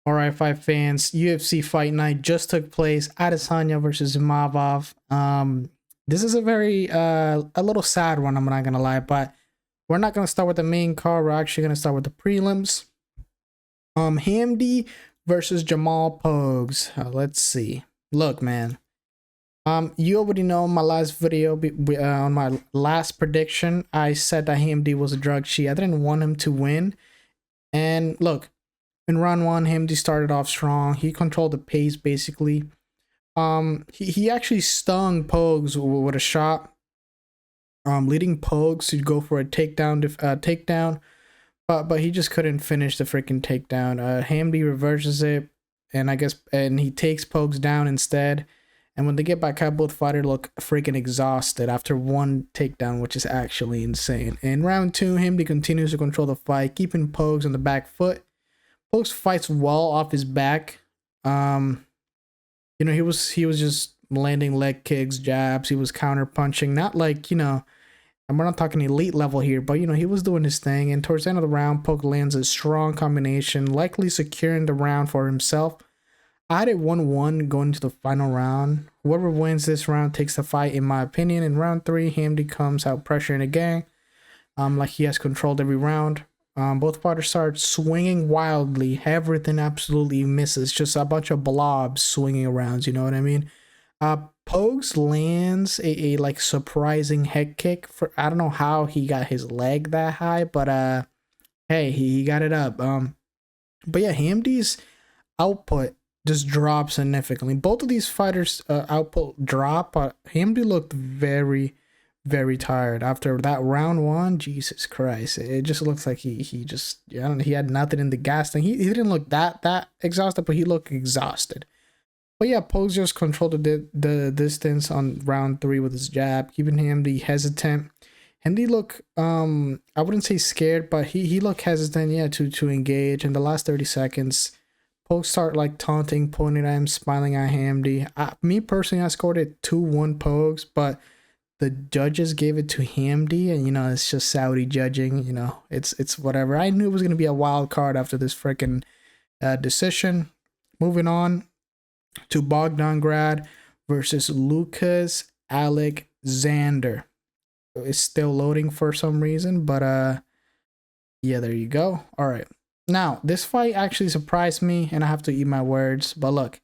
All right, fight fans. UFC Fight Night just took place. Adesanya versus Imavov. This is a very a little sad one. I'm not gonna lie, but we're not gonna start with the main card. We're actually gonna start with the prelims. Hamdy versus Jamal Pogues. Let's see. Look, man. You already know my last video on my last prediction. I said that Hamdy was a drug cheat. I didn't want him to win. And look, in round one, Hamdy started off strong. He controlled the pace basically. He actually stung Pogues with a shot, leading Pogues to go for a takedown, but he just couldn't finish the freaking takedown. Hamdy reverses it, and he takes Pogues down instead. And when they get back up, both fighters look freaking exhausted after one takedown, which is actually insane. In round two, Hamdy continues to control the fight, keeping Pogues on the back foot. Pogues fights well off his back. He was just landing leg kicks, jabs. He was counter punching, not like, and we're not talking elite level here, but he was doing his thing. And towards the end of the round, Pogues lands a strong combination, likely securing the round for himself. I had it 1-1 going into the final round. Whoever wins this round takes the fight, in my opinion. In round three, Hamdy comes out pressuring again, like he has controlled every round. Both fighters start swinging wildly. Everything absolutely misses. Just a bunch of blobs swinging around. You know what I mean? Pogues lands a like surprising head kick. I don't know how he got his leg that high, but hey, he got it up. But yeah, Hamdy's output just dropped significantly. Both of these fighters' output drop, but Hamdy looked very, very tired after that round one. Jesus Christ, it just looks like he had nothing in the gas thing. He didn't look that exhausted, but he looked exhausted. But yeah, Pogues just controlled the distance on round three with his jab, keeping Hamdy hesitant. Hamdy looked I wouldn't say scared, but he looked hesitant, yeah, to engage. In the last 30 seconds, Pogues start like taunting, pointing at him, smiling at Hamdy. Me personally, I scored it 2-1 Pogues, but the judges gave it to Hamdy, and it's just Saudi judging. It's whatever. I knew it was gonna be a wild card after this freaking decision. Moving on to Bogdan Grad versus Lucas Alexander. It's still loading for some reason, but yeah, there you go. All right. Now, this fight actually surprised me, and I have to eat my words. But look,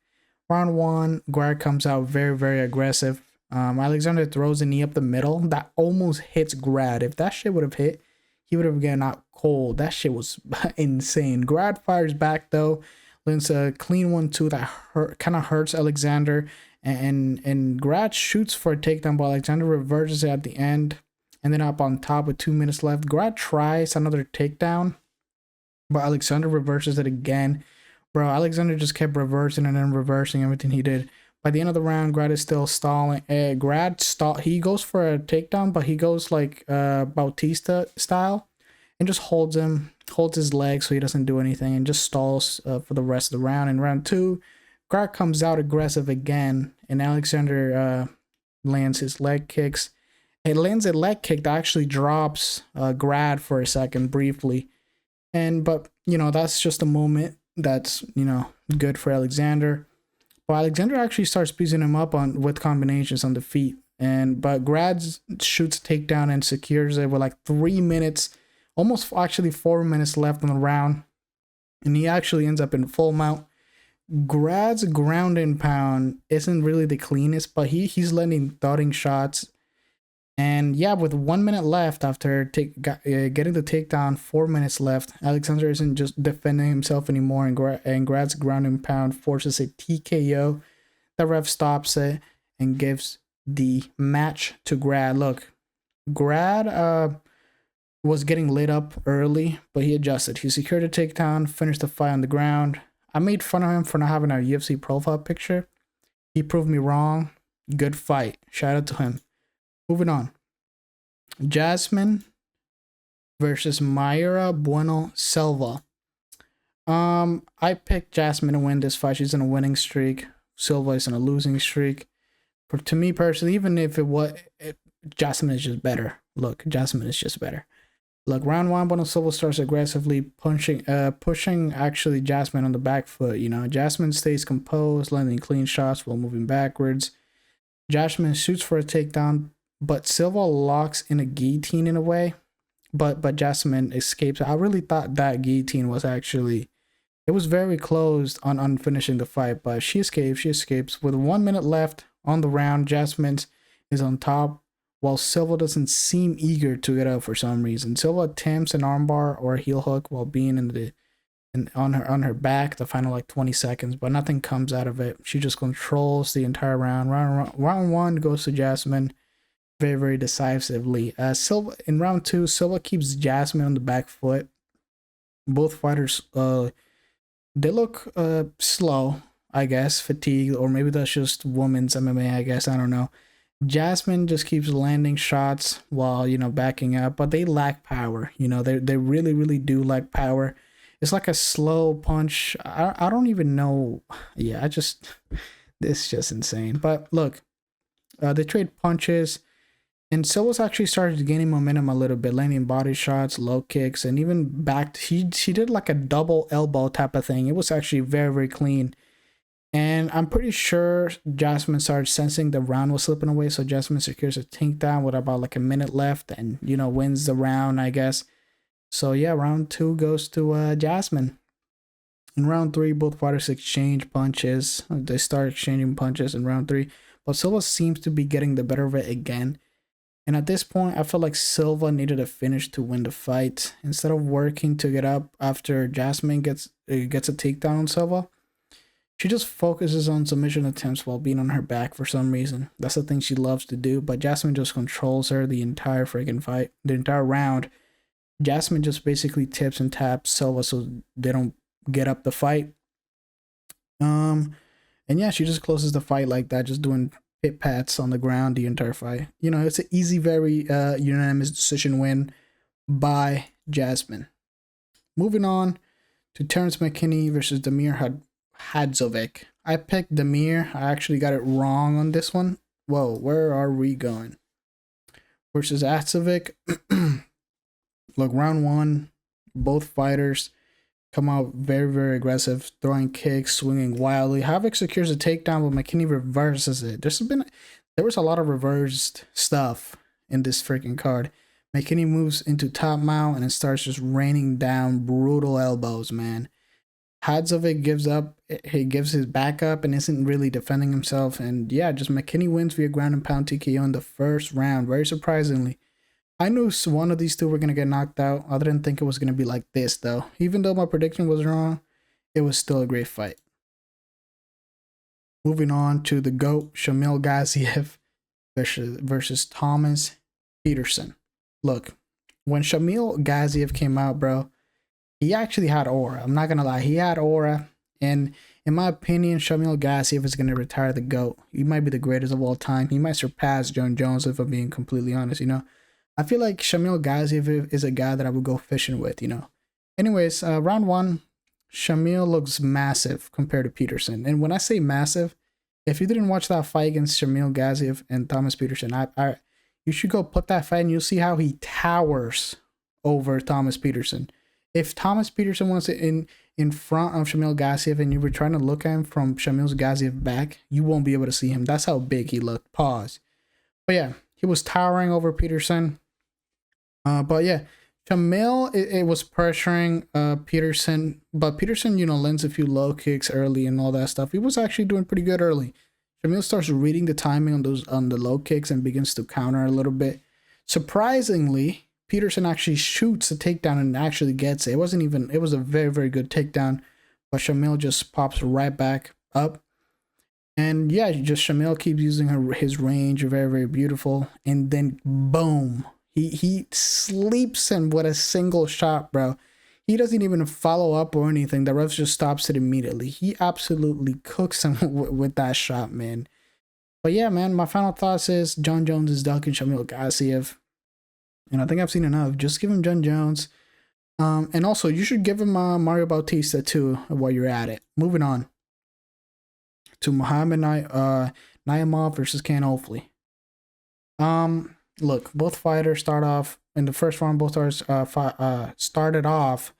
round one, Grad comes out very, very aggressive. Alexander throws a knee up the middle that almost hits Grad. If that shit would have hit, he would have gotten out cold. That shit was insane. Grad fires back though, lands a clean 1-2 that kind of hurts Alexander, and Grad shoots for a takedown, but Alexander reverses it at the end, and then up on top with 2 minutes left. Grad tries another takedown, but Alexander reverses it again. Bro, Alexander just kept reversing and then reversing everything he did. By the end of the round, Grad is still stalling. He goes for a takedown, but he goes like Bautista style and just holds his leg so he doesn't do anything, and just stalls for the rest of the round. In round two, Grad comes out aggressive again, and Alexander lands his leg kicks. It lands a leg kick that actually drops Grad for a second briefly. But that's just a moment that's good for Alexander. But Alexander actually starts piecing him up with combinations on the feet, but Grad shoots a takedown and secures it with like 3 minutes, almost actually 4 minutes left on the round, and he actually ends up in full mount. Grad's ground and pound isn't really the cleanest, but he's landing thudding shots. And yeah, with 1 minute left after getting the takedown, 4 minutes left, Alexander isn't just defending himself anymore, and Grad's ground and pound forces a TKO. The ref stops it and gives the match to Grad. Look, Grad was getting lit up early, but he adjusted. He secured a takedown, finished the fight on the ground. I made fun of him for not having a UFC profile picture. He proved me wrong. Good fight. Shout out to him. Moving on. Jasmine versus Mayra Bueno Silva. I picked Jasmine to win this fight. She's in a winning streak. Silva is in a losing streak. But to me personally, even if Jasmine is just better. Look, Jasmine is just better. Look, round one, Bueno Silva starts aggressively pushing actually Jasmine on the back foot. You know, Jasmine stays composed, landing clean shots while moving backwards. Jasmine shoots for a takedown, but Silva locks in a guillotine in a way. But Jasmine escapes. I really thought that guillotine was actually, it was very close on finishing the fight, but she escapes. She escapes with 1 minute left on the round. Jasmine is on top, while Silva doesn't seem eager to get up for some reason. Silva attempts an armbar or a heel hook while being on her back the final like 20 seconds, but nothing comes out of it. She just controls the entire round. Round one goes to Jasmine very, very decisively. Silva in round two, Silva keeps Jasmine on the back foot. Both fighters they look slow, I guess, fatigued, or maybe that's just women's MMA, I guess, I don't know. Jasmine just keeps landing shots while, you know, backing up, but they lack power. You know, they really, really do lack power. It's like a slow punch. I don't even know. Yeah, this is just insane. But look, they trade punches, and Silva's actually started gaining momentum a little bit, landing body shots, low kicks, and even back. She did like a double elbow type of thing. It was actually very, very clean. And I'm pretty sure Jasmine started sensing the round was slipping away, so Jasmine secures a takedown with about like a minute left and, you know, wins the round, I guess. So yeah, round two goes to Jasmine. In round three, both fighters exchange punches. They start exchanging punches in round three, but Silva seems to be getting the better of it again. And at this point, I felt like Silva needed a finish to win the fight. Instead of working to get up after Jasmine gets a takedown on Silva, she just focuses on submission attempts while being on her back for some reason. That's the thing she loves to do, but Jasmine just controls her the entire freaking fight, the entire round. Jasmine just basically tips and taps Silva so they don't get up the fight. And yeah, she just closes the fight like that, just doing pit pats on the ground the entire fight. You know, it's an easy, very unanimous decision win by Jasmine. Moving on to Terrance McKinney versus Damir Hadzovic. I picked Damir. I actually got it wrong on this one. Whoa, where are we going? Versus Hadzovic. Look, round one, both fighters come out very, very aggressive, throwing kicks, swinging wildly. Hadzovic secures a takedown, but McKinney reverses it. There was a lot of reversed stuff in this freaking card. McKinney moves into top mount and it starts just raining down brutal elbows, man. Hadzovic gives up. He gives his back up and isn't really defending himself. And yeah, just McKinney wins via ground and pound TKO in the first round. Very surprisingly. I knew one of these two were going to get knocked out. I didn't think it was going to be like this, though. Even though my prediction was wrong, it was still a great fight. Moving on to the GOAT, Shamil Gaziev versus Thomas Petersen. Look, when Shamil Gaziev came out, bro, he actually had aura. I'm not going to lie. He had aura. And in my opinion, Shamil Gaziev is going to retire the GOAT. He might be the greatest of all time. He might surpass Jon Jones, if I'm being completely honest, you know. I feel like Shamil Gaziev is a guy that I would go fishing with, you know. Anyways, round one, Shamil looks massive compared to Petersen. And when I say massive, if you didn't watch that fight against Shamil Gaziev and Thomas Petersen, you should go put that fight and you'll see how he towers over Thomas Petersen. If Thomas Petersen was in front of Shamil Gaziev and you were trying to look at him from Shamil Gaziev back, you won't be able to see him. That's how big he looked. Pause. But yeah, he was towering over Petersen. But yeah, Shamil, it was pressuring Petersen, but Petersen, you know, lands a few low kicks early and all that stuff. He was actually doing pretty good early. Shamil starts reading the timing on the low kicks and begins to counter a little bit. Surprisingly, Petersen actually shoots a takedown and actually gets it. It was a very, very good takedown, but Shamil just pops right back up. And yeah, just Shamil keeps using his range, very, very beautiful. And then boom. He sleeps him with a single shot, bro. He doesn't even follow up or anything. The ref just stops it immediately. He absolutely cooks him with that shot, man. But yeah, man, my final thoughts is Jon Jones is ducking Shamil Gaziev. And I think I've seen enough. Just give him Jon Jones. And also, you should give him Mario Bautista, too, while you're at it. Moving on to Naimov versus Kaan Ofli. look, both fighters start off in the first round. Both fighters started off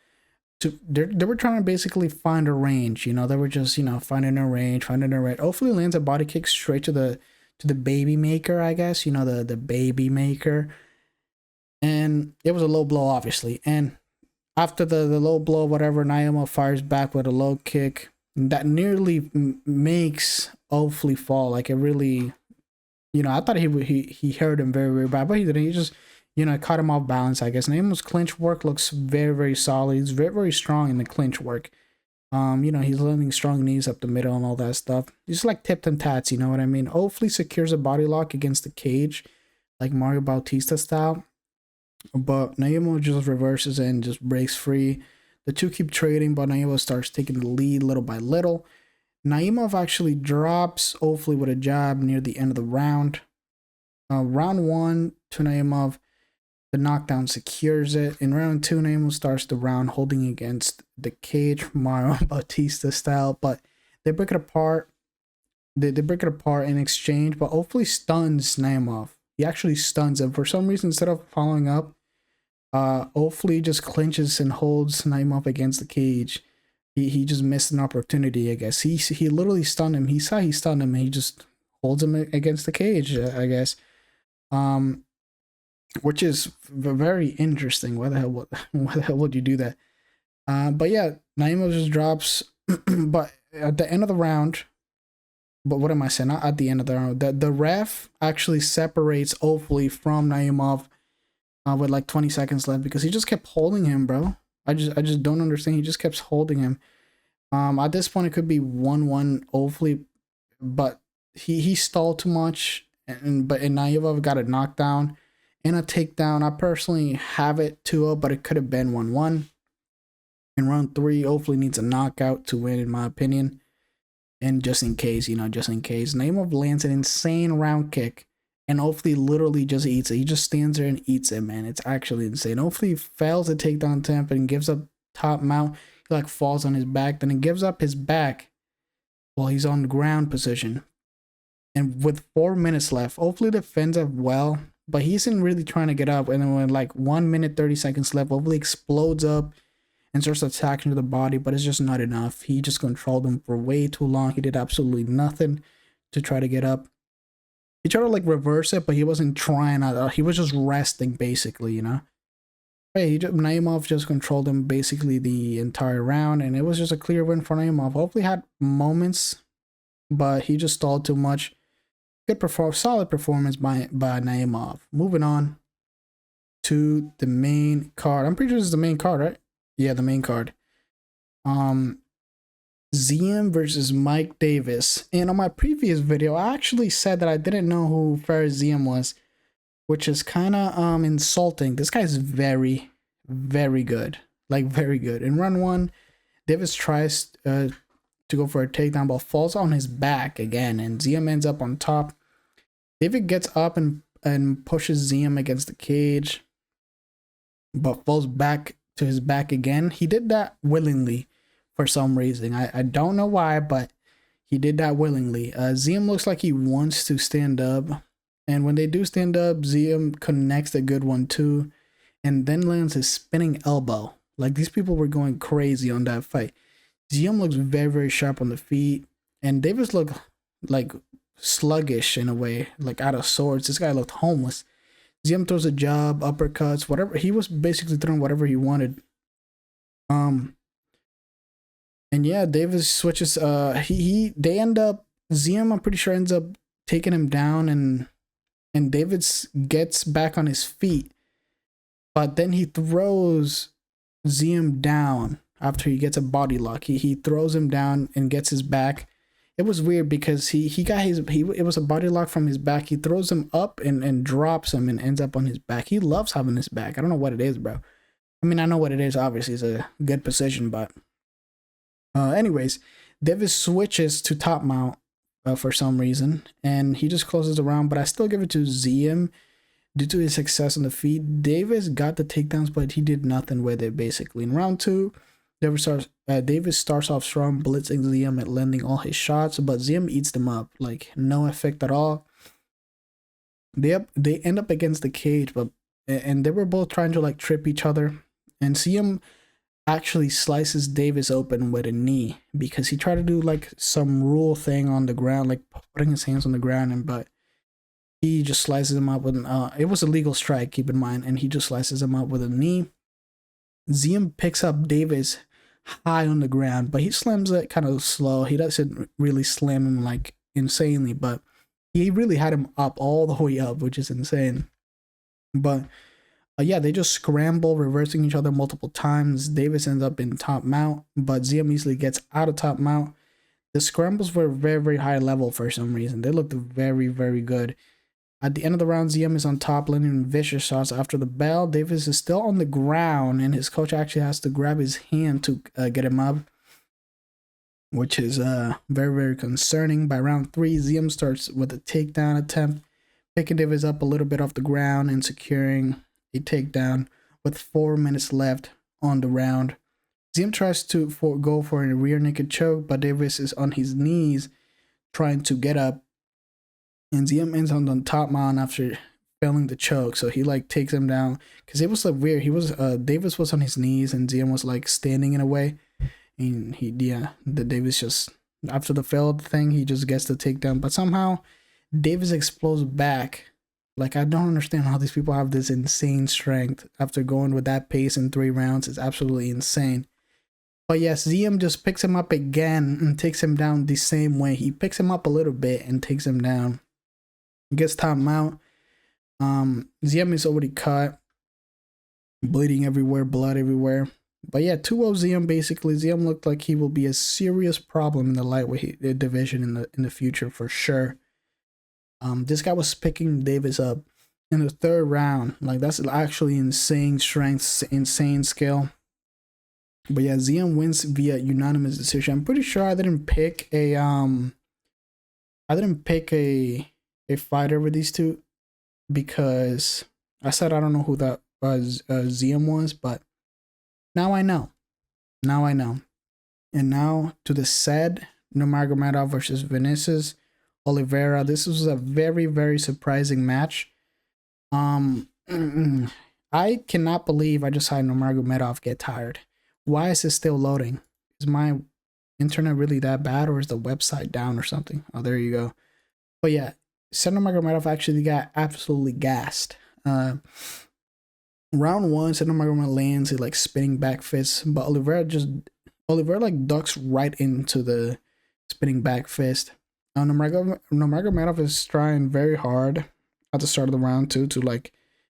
to they were trying to basically find a range. You know, they were just finding a range, finding a range. Hopefully, lands a body kick straight to the baby maker. I guess the baby maker, and it was a low blow, obviously. And after the low blow, whatever, Naimov fires back with a low kick that nearly makes Ofli fall. Like, it really, I thought he hurt him very, very bad, but he didn't. He just, caught him off balance, I guess. Naimov's clinch work looks very, very solid. He's very, very strong in the clinch work. He's landing strong knees up the middle and all that stuff. He's like tipped and tats, you know what I mean? Ofli secures a body lock against the cage, like Mario Bautista style. But Naimov just reverses it and just breaks free. The two keep trading, but Naimov starts taking the lead little by little. Naimov actually drops Ofli with a jab near the end of the round. Round 1 to Naimov, the knockdown secures it. In round 2, Naimov starts the round holding against the cage, Mario Bautista style, but they break it apart. They break it apart in exchange, but Ofli stuns Naimov. He actually stuns him. For some reason, instead of following up, Ofli just clinches and holds Naimov against the cage. He just missed an opportunity, I guess. He literally stunned him. He saw he stunned him, and he just holds him against the cage, I guess. Which is very interesting. Why the hell would you do that? But yeah, Naimov just drops. But at the end of the round, but what am I saying? Not at the end of the round. The ref actually separates Ofli from Naimov with like 20 seconds left because he just kept holding him, bro. I just don't understand. He just kept holding him. At this point, it could be 1-1 Ofli, but he stalled too much. But Naimov got a knockdown and a takedown. I personally have it 2-0, but it could have been 1-1. In round 3, Ofli needs a knockout to win, in my opinion. And just in case, Naimov lands an insane round kick, and Ofli literally just eats it. He just stands there and eats it, man. It's actually insane. Ofli fails to take down temp and gives up top mount. He like falls on his back, then he gives up his back while he's on the ground position. And with 4 minutes left, Ofli defends it well, but he isn't really trying to get up. And then when like 1 minute 30 seconds left, Ofli explodes up and starts attacking to the body, but it's just not enough. He just controlled him for way too long. He did absolutely nothing to try to get up. He tried to like reverse it, but he wasn't trying. He was just resting, basically, Hey, Naimov just controlled him basically the entire round, and it was just a clear win for Naimov. Hopefully had moments, but he just stalled too much. Solid performance by Naimov. Moving on to the main card. I'm pretty sure this is the main card, right? Yeah, the main card. Ziam versus Mike Davis. And on my previous video, I actually said that I didn't know who Fares Ziam was, which is kind of insulting. This guy's very, very good. Like, very good. In round 1, Davis tries to go for a takedown, but falls on his back again, and Ziam ends up on top. David gets up and pushes Ziam against the cage, but falls back to his back again. He did that willingly for some reason. I don't know why, but he did that willingly. Ziam looks like he wants to stand up, and when they do stand up, Ziam connects a good one too, and then lands his spinning elbow. Like, these people were going crazy on that fight. Ziam looks very, very sharp on the feet, and Davis looked like sluggish in a way, like out of sorts. This guy looked homeless. Ziam throws a jab, uppercuts, whatever. He was basically throwing whatever he wanted. And yeah, Davis switches. They end up, Ziam, I'm pretty sure, ends up taking him down, and Davis gets back on his feet, but then he throws Ziam down after he gets a body lock. He throws him down and gets his back. It was weird because it was a body lock from his back. He throws him up and drops him and ends up on his back. He loves having his back. I don't know what it is, bro. I mean, I know what it is. Obviously, it's a good position, but anyways, Davis switches to top mount for some reason, and he just closes the round, but I still give it to Ziam due to his success on the feet. Davis got the takedowns, but he did nothing with it, basically. In round 2, Davis starts off strong, blitzing Ziam and landing all his shots, but Ziam eats them up. Like, no effect at all. They end up against the cage, but and they were both trying to like trip each other, and Ziam actually slices Davis open with a knee because he tried to do like some rule thing on the ground, like putting his hands on the ground, and but he just slices him up with it was a legal strike, keep in mind, and he just slices him up with a knee. Ziam picks up Davis high on the ground, but he slams it kind of slow. He doesn't really slam him like insanely, but he really had him up all the way up, which is insane. But yeah, they just scramble, reversing each other multiple times. Davis ends up in top mount, but Ziam easily gets out of top mount. The scrambles were very, very high level for some reason. They looked very, very good. At the end of the round, Ziam is on top, landing vicious shots after the bell. Davis is still on the ground, and his coach actually has to grab his hand to get him up, which is very, very concerning. By round 3, Ziam starts with a takedown attempt, picking Davis up a little bit off the ground and securing a takedown with 4 minutes left on the round. Ziam tries to go for a rear naked choke, but Davis is on his knees trying to get up, and Ziam ends on the top mount after failing the choke. So he like takes him down because it was like weird. He was Davis was on his knees and Ziam was like standing in a way, and the Davis just after the failed thing he just gets the takedown, but somehow Davis explodes back. Like, I don't understand how these people have this insane strength after going with that pace in 3 rounds. It's absolutely insane. But yes, Ziam just picks him up again and takes him down the same way. He picks him up a little bit and takes him down. Gets top mount. Ziam is already cut. Bleeding everywhere, blood everywhere. But yeah, 2-0 Ziam basically. Ziam looked like he will be a serious problem in the lightweight division in the future for sure. This guy was picking Davis up in the 3rd round. Like, that's actually insane strength, insane skill. But yeah, Ziam wins via unanimous decision. I'm pretty sure I didn't pick a fighter with these two because I said I don't know who that Ziam was, but now I know. Now I know. And now to the said Nurmagomedov versus Vinicius Oliveira. This was a very, very surprising match. I cannot believe I just had Nurmagomedov get tired. Why is it still loading? Is my internet really that bad, or is the website down or something? Oh, there you go. But yeah, Nurmagomedov actually got absolutely gassed. Round 1, Nurmagomedov lands it like spinning back fists, but Oliveira like ducks right into the spinning back fist. Nurmagomedov is trying very hard at the start of the round too to like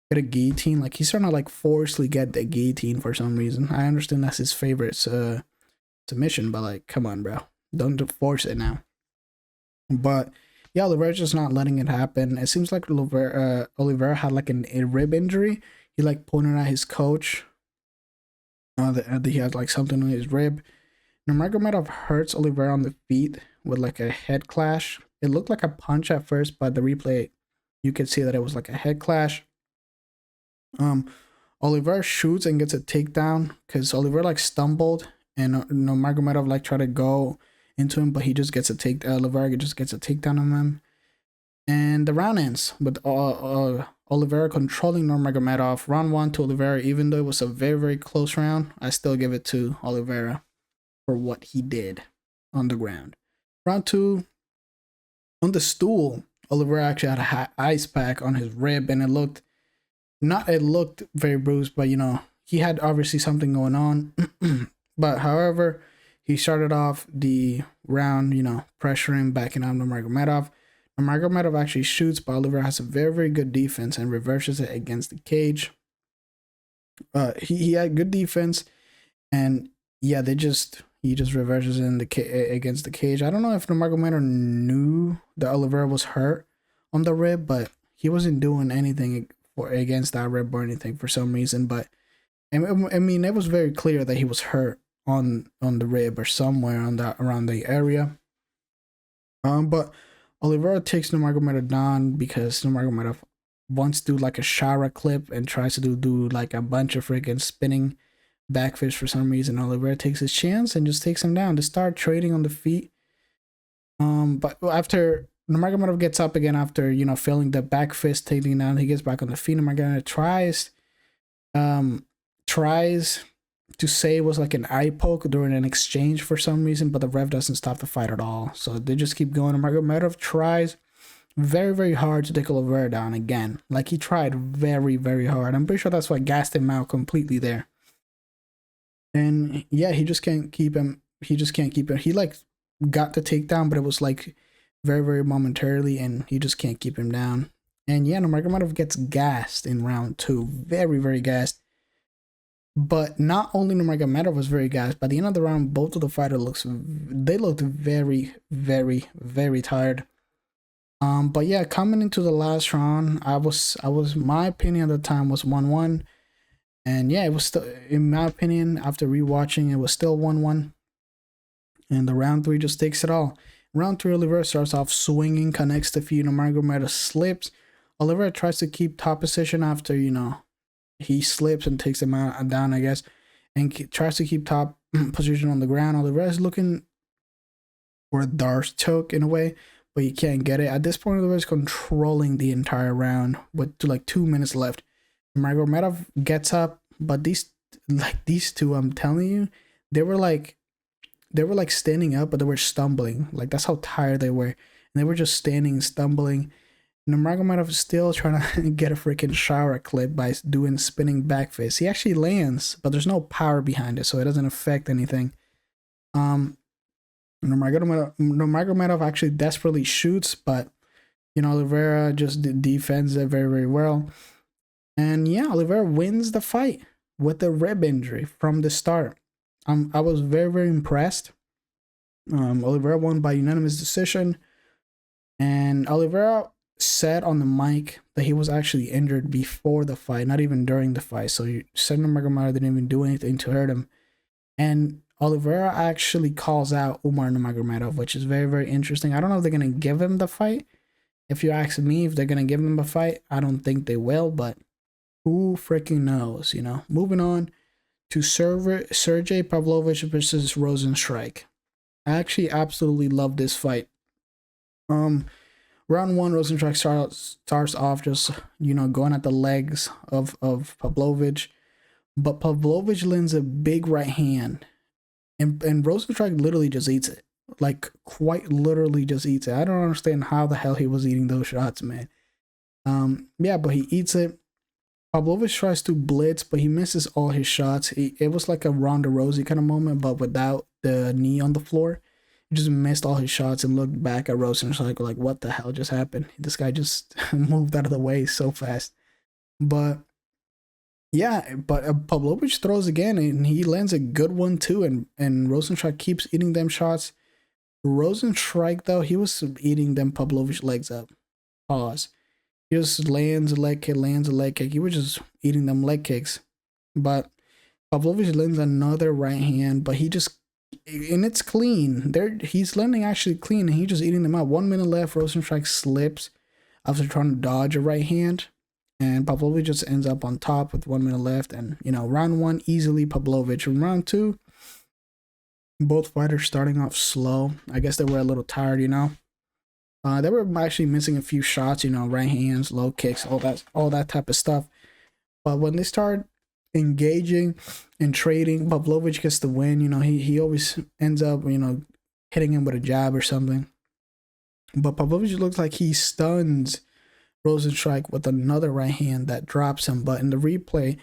get a guillotine. Like, he's trying to like forcefully get the guillotine for some reason. I understand that's his favorite submission, but like, come on, bro, don't force it now. But yeah, Oliveira's just not letting it happen. It seems like Oliveira had like a rib injury. He like pointed at his coach that he had like something on his rib. Nurmagomedov hurts Oliveira on the feet with like a head clash. It looked like a punch at first, but the replay you could see that it was like a head clash. Oliveira shoots and gets a takedown because Oliveira like stumbled and Nurmagomedov like tried to go into him, but he just gets a Oliveira just gets a takedown on him, and the round ends with Oliveira controlling Nurmagomedov. Round 1 to Oliveira. Even though it was a very, very close round, I still give it to Oliveira for what he did on the ground. Round 2, on the stool, Oliveira actually had a ice pack on his rib, and it looked very bruised, but you know, he had obviously something going on. But however, he started off the round, you know, pressuring, backing out Nurmagomedov. Nurmagomedov actually shoots, but Oliveira has a very, very good defense and reverses it against the cage. He had good defense, and yeah, he just reverses in against the cage. I don't know if Nurmagomedov knew that Oliveira was hurt on the rib, but he wasn't doing anything against that rib or anything for some reason. But I mean, it was very clear that he was hurt on the rib or somewhere around the area. But Oliveira takes Nurmagomedov down because Nurmagomedov wants to do like a Shara clip and tries to do like a bunch of freaking spinning backfish for some reason. Oliveira takes his chance and just takes him down to start trading on the feet. But after Nurmagomedov gets up again after, you know, failing the back fist, taking down. He gets back on the feet. Nurmagomedov tries to say it was like an eye poke during an exchange for some reason, but the ref doesn't stop the fight at all. So they just keep going. Nurmagomedov tries very, very hard to take Oliveira down again. Like, he tried very, very hard. I'm pretty sure that's what gassed him out completely there. And yeah, he just can't keep him. He just can't keep him. He like got the takedown, but it was like very, very momentarily, and he just can't keep him down. And yeah, Nurmagomedov gets gassed in round 2. Very, very gassed. But not only Nurmagomedov was very gassed, by the end of the round, both of the fighters looked very, very, very tired. But yeah, coming into the last round, I was my opinion at the time was 1-1. And yeah, it was still, in my opinion, after rewatching, it was still 1-1. And the round 3 just takes it all. Round 3, Oliveira starts off swinging, connects the feet. Nurmagomedov slips. Oliveira tries to keep top position after, you know, he slips and takes him down, I guess, and tries to keep top position on the ground. Oliveira is looking for a Darce choke in a way, but he can't get it. At this point, Oliveira is controlling the entire round with like 2 minutes left. Magomedov gets up, but these two, I'm telling you, they were like standing up, but they were stumbling. Like, that's how tired they were. And they were just standing, stumbling. Nurmagomedov is still trying to get a freaking shower clip by doing spinning back fist. He actually lands, but there's no power behind it, so it doesn't affect anything. Nurmagomedov actually desperately shoots, but, you know, Oliveira just defends it very, very well. And yeah, Oliveira wins the fight with a rib injury from the start. I was very, very impressed. Oliveira won by unanimous decision. And Oliveira said on the mic that he was actually injured before the fight, not even during the fight. So you said Nurmagomedov didn't even do anything to hurt him. And Oliveira actually calls out Umar Nurmagomedov, which is very, very interesting. I don't know if they're going to give him the fight. If you ask me if they're going to give him a fight, I don't think they will, but who freaking knows, you know? Moving on to Sergey Pavlovich versus Rozenstruik. I actually absolutely love this fight. Round 1, Rozenstruik starts off just, you know, going at the legs of Pavlovich, but Pavlovich lands a big right hand, and Rozenstruik literally just eats it. Like, quite literally just eats it. I don't understand how the hell he was eating those shots, man. Yeah, but he eats it. Pavlovich tries to blitz, but he misses all his shots. It was like a Ronda Rousey kind of moment, but without the knee on the floor. He just missed all his shots and looked back at Rozenstruik like, what the hell just happened? This guy just moved out of the way so fast. But yeah, but Pavlovich throws again, and he lands a good one too, and Rozenstruik keeps eating them shots. Rozenstruik, though, he was eating them Pavlovich legs up. Pause. He just lands a leg kick, He was just eating them leg kicks. But Pavlovich lands another right hand, but he just, and it's clean. He's landing actually clean, and he's just eating them out. 1 minute left, Rozenstruik slips after trying to dodge a right hand, and Pavlovich just ends up on top with 1 minute left. And, you know, round 1, easily Pavlovich. In round 2, both fighters starting off slow. I guess they were a little tired, you know. They were actually missing a few shots, you know, right hands, low kicks, all that type of stuff. But when they start engaging and trading, Pavlovich gets the win. You know, he always ends up, you know, hitting him with a jab or something. But Pavlovich looks like he stuns Rozenstruik with another right hand that drops him. But in the replay,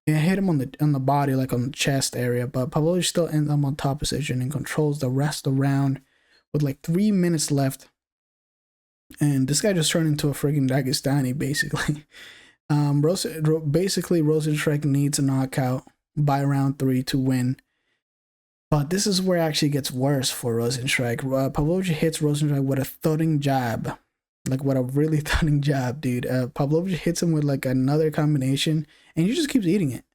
it hit him on the body, like on the chest area. But Pavlovich still ends up on top position and controls the rest of the round with like 3 minutes left. And this guy just turned into a freaking Dagestani, basically. Basically, Rozenstruik needs a knockout by round 3 to win. But this is where it actually gets worse for Rozenstruik. Pavlovich hits Rozenstruik with a thudding jab. Like, what a really thudding jab, dude. Pavlovich hits him with, like, another combination, and he just keeps eating it.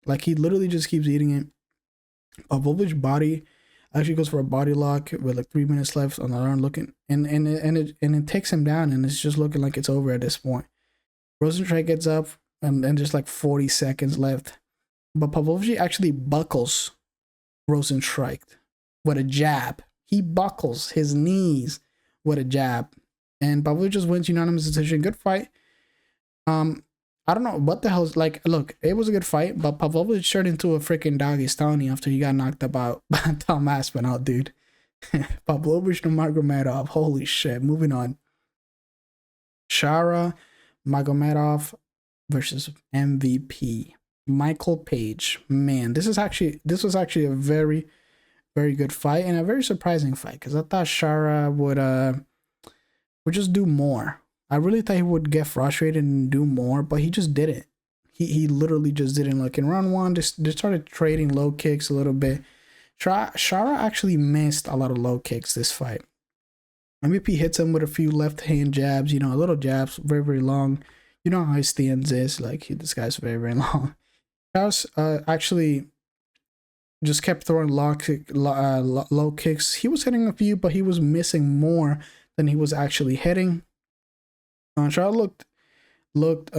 Like, he literally just keeps eating it. Pavlovich's body actually goes for a body lock with like 3 minutes left on the round, looking, and it takes him down, and it's just looking like it's over at this point. Rozenstruik gets up, and just like 40 seconds left, but Pavlovich actually buckles Rozenstruik with a jab. He buckles his knees with a jab, And Pavlovich just wins unanimous decision. Good fight. I don't know what the hell's like. Look, it was a good fight, but Pavlovich turned into a freaking Dagestani after he got knocked about by Tom Aspinall, dude. Pavlovich Nurmagomedov. Holy shit. Moving on. Shara Magomedov versus MVP Michael Page. Man, this was actually a very, very good fight and a very surprising fight because I thought Shara would just do more. I really thought he would get frustrated and do more, but he just didn't. He literally just didn't. Like in round one, they started trading low kicks a little bit. Shara actually missed a lot of low kicks this fight. MVP hits him with a few left hand jabs, you know, a little jabs, very, very long. You know how his stance is. Like, this guy's very, very long. Shara's actually just kept throwing low kicks. He was hitting a few, but he was missing more than he was actually hitting. Shara looked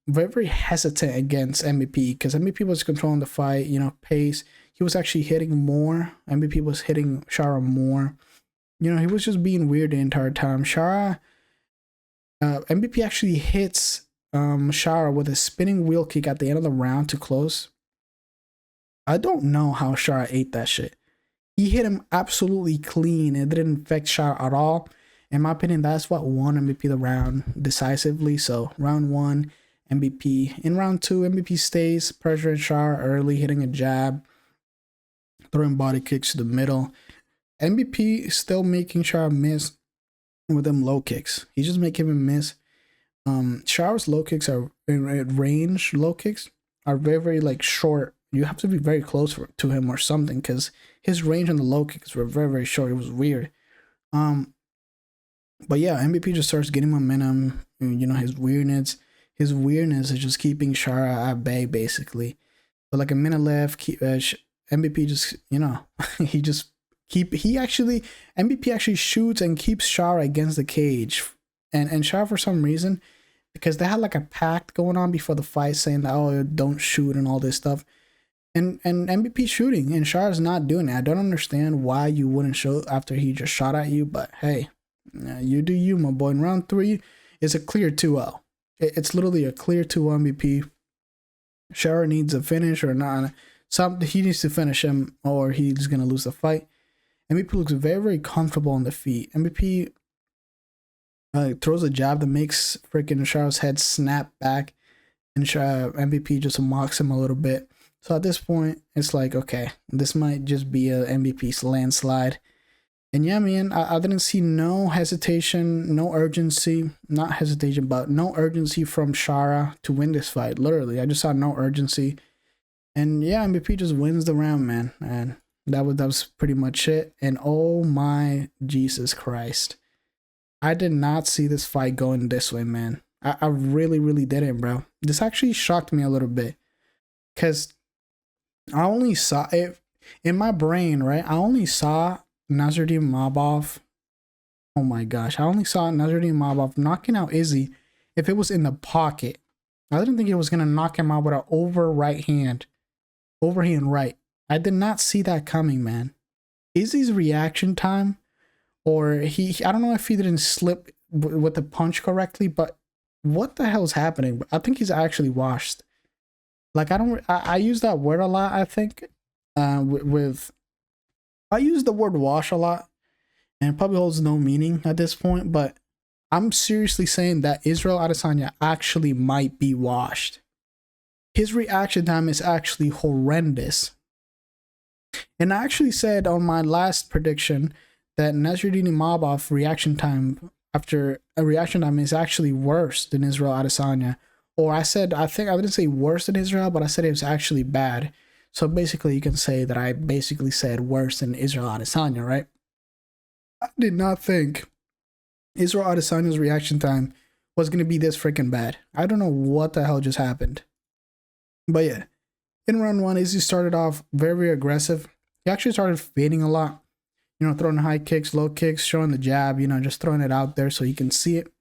very, very hesitant against MVP because MVP was controlling the fight, you know, pace. He was actually hitting more. MVP was hitting Shara more. You know, he was just being weird the entire time. MVP actually hits Shara with a spinning wheel kick at the end of the round to close. I don't know how Shara ate that shit. He hit him absolutely clean. It didn't affect Shara at all. In my opinion, that's what won MVP the round decisively. So round one, MVP. In round two, MVP stays pressuring Shara early, hitting a jab, throwing body kicks to the middle. MVP is still making Shara miss with them low kicks. He's just making him miss. Shara's low kicks are range. Low kicks are very, very like short. You have to be very close to him or something because his range on the low kicks were very, very short. It was weird. But yeah, MVP just starts getting momentum. You know, his weirdness is just keeping Shara at bay basically. But like a minute left, MVP just, you know, MVP actually shoots and keeps Shara against the cage. And Shara, for some reason, because they had like a pact going on before the fight saying that, oh, don't shoot and all this stuff. And MVP shooting and Shara's not doing it. I don't understand why you wouldn't shoot after he just shot at you, but hey, you do you, my boy. In round three is a clear 2-0. It's literally a clear 2-0 MVP. Shara needs a finish or not. He needs to finish him or he's going to lose the fight. MVP looks very, very comfortable on the feet. MVP throws a jab that makes freaking Shara's head snap back, and MVP just mocks him a little bit. So at this point, it's like, okay, this might just be a MVP's landslide. And yeah, man, I didn't see no hesitation, no urgency, not hesitation, but no urgency from Shara to win this fight. Literally, I just saw no urgency. And yeah, MVP just wins the round, man. And that was pretty much it. And oh my Jesus Christ. I did not see this fight going this way, man. I really, really didn't, bro. This actually shocked me a little bit. Because I only saw it in my brain, right? I only saw Nassourdine Imavov. Oh my gosh. I only saw Nassourdine Imavov knocking out Izzy if it was in the pocket. I didn't think it was going to knock him out with an overhand right. I did not see that coming, man. Izzy's reaction time, or I don't know if he didn't slip with the punch correctly, but what the hell is happening? I think he's actually washed. Like, I use that word a lot, I think, I use the word wash a lot, and it probably holds no meaning at this point, but I'm seriously saying that Israel Adesanya actually might be washed. His reaction time is actually horrendous. And I actually said on my last prediction that Nassourdine Imavov reaction time is actually worse than Israel Adesanya. Or I didn't say worse than Israel, but I said it was actually bad. So basically you can say that I basically said worse than Israel Adesanya, right? I did not think Israel Adesanya's reaction time was going to be this freaking bad. I don't know what the hell just happened. But yeah, in round one, Izzy started off very, very aggressive. He actually started fading a lot. You know, throwing high kicks, low kicks, showing the jab, you know, just throwing it out there so you can see it.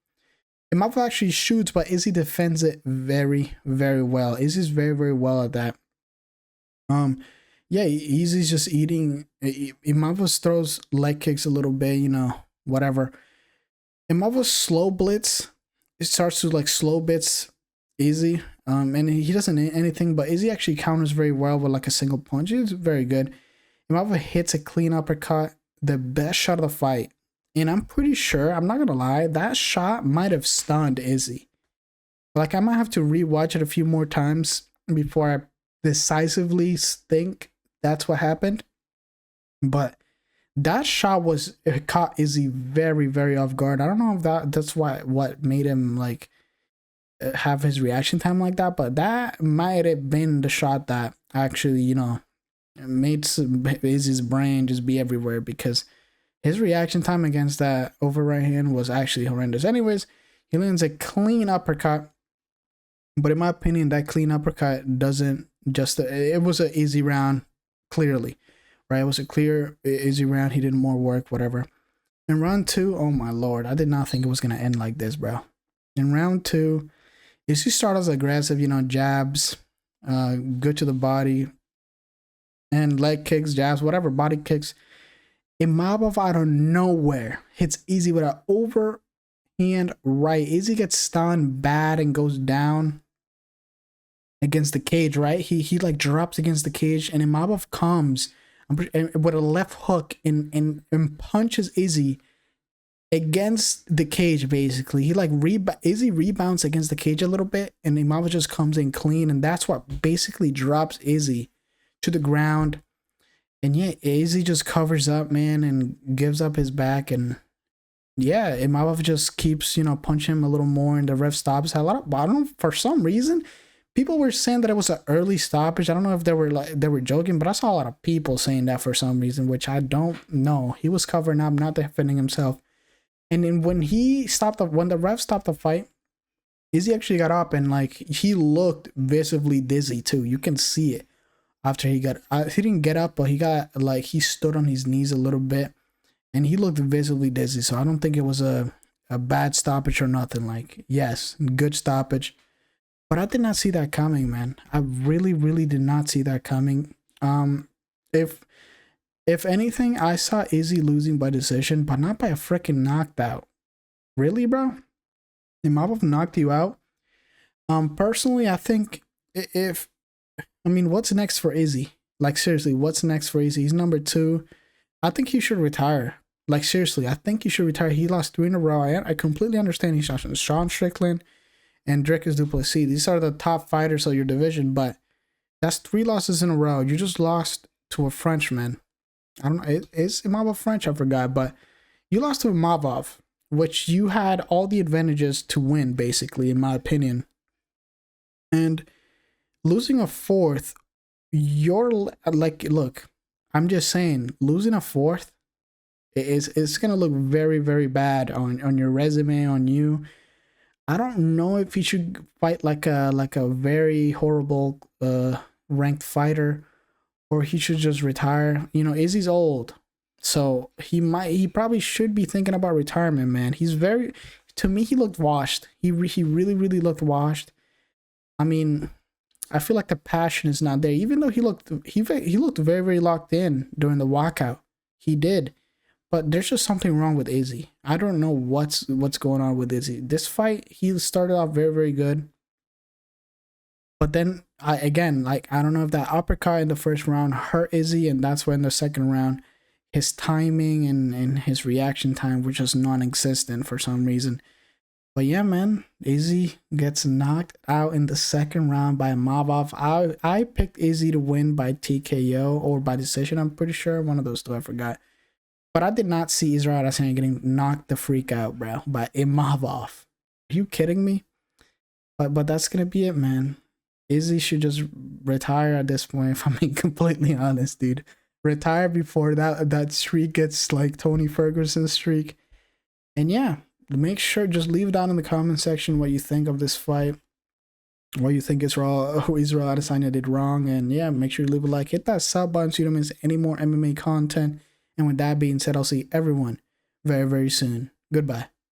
Imavov actually shoots, but Izzy defends it very, very well. Izzy's very, very well at that. Yeah, Izzy's just eating. Imavov throws leg kicks a little bit, you know, whatever. Imavov's slow blitz, it starts to like slow bits Izzy. And he doesn't anything, but Izzy actually counters very well with like a single punch. It's very good. Imavov hits a clean uppercut, the best shot of the fight. And I'm pretty sure, I'm not gonna lie, that shot might have stunned Izzy. Like, I might have to rewatch it a few more times before I decisively think that's what happened. But that shot caught Izzy very, very off guard. I don't know if that's what made him like have his reaction time like that, but that might have been the shot that actually, you know, made Izzy's brain just be everywhere, because his reaction time against that over right hand was actually horrendous. Anyways, he lands a clean uppercut, but in my opinion, that clean uppercut doesn't just, it was an easy round, clearly, right? It was a clear, easy round. He did more work, whatever. In round 2, oh my lord, I did not think it was going to end like this, bro. In round 2, Izzy started as aggressive, you know, jabs, good to the body, and leg kicks, jabs, whatever, body kicks. Imavov out of nowhere hits Izzy with an overhand right. Izzy gets stunned bad and goes down against the cage, right? He like drops against the cage, and Imavov comes with a left hook and punches Izzy against the cage. Basically, he like Izzy rebounds against the cage a little bit, and Imavov just comes in clean, and that's what basically drops Izzy to the ground. And yeah, Izzy just covers up, man, and gives up his back. And yeah, Imavov just keeps, you know, punching him a little more, and the ref stops. I don't know, for some reason, people were saying that it was an early stoppage. I don't know if they were joking, but I saw a lot of people saying that for some reason, which I don't know. He was covering up, not defending himself. And then when the ref stopped the fight, Izzy actually got up, and like he looked visibly dizzy too. You can see it. After he didn't get up, but he stood on his knees a little bit, and he looked visibly dizzy. So I don't think it was a bad stoppage or nothing. Like, yes, good stoppage, but I did not see that coming, man. I really, really did not see that coming. If anything, I saw Izzy losing by decision, but not by a freaking knockout. Really, bro? Imavov knocked you out? Personally, I think what's next for Izzy? Like, seriously, what's next for Izzy? He's number 2. I think he should retire. Like, seriously, I think he should retire. He lost 3 in a row. I completely understand he's Sean Strickland and Dricus du Plessis. These are the top fighters of your division, but that's 3 losses in a row. You just lost to a Frenchman. I don't know. Is Imavov French? I forgot. But you lost to Imavov, which you had all the advantages to win, basically, in my opinion. And losing a 4th, you're like, look, I'm just saying, losing a 4th it's gonna look very, very bad on your resume, on you. I don't know if you should fight like a very horrible ranked fighter, or he should just retire. You know, Izzy's old, so he probably should be thinking about retirement, man. To me, he looked washed. He really, really looked washed. I mean, I feel like the passion is not there, even though he looked very, very locked in during the walkout. He did, but there's just something wrong with Izzy. I don't know what's going on with Izzy. This fight, he started off very, very good, but then I don't know if that uppercut in the first round hurt Izzy, and that's when the second round, his timing and his reaction time were just non-existent for some reason. But yeah, man, Izzy gets knocked out in the second round by Imavov. I picked Izzy to win by TKO or by decision. I'm pretty sure one of those two. I forgot. But I did not see Israel Adesanya getting knocked the freak out, bro, by Imavov. Are you kidding me? But that's gonna be it, man. Izzy should just retire at this point, if I'm being completely honest, dude. Retire before that streak gets like Tony Ferguson's streak. And yeah, make sure, just leave down in the comment section what you think of this fight, what you think Israel Adesanya did wrong, and yeah, make sure you leave a like, hit that sub button so you don't miss any more MMA content. And with that being said, I'll see everyone very, very soon. Goodbye.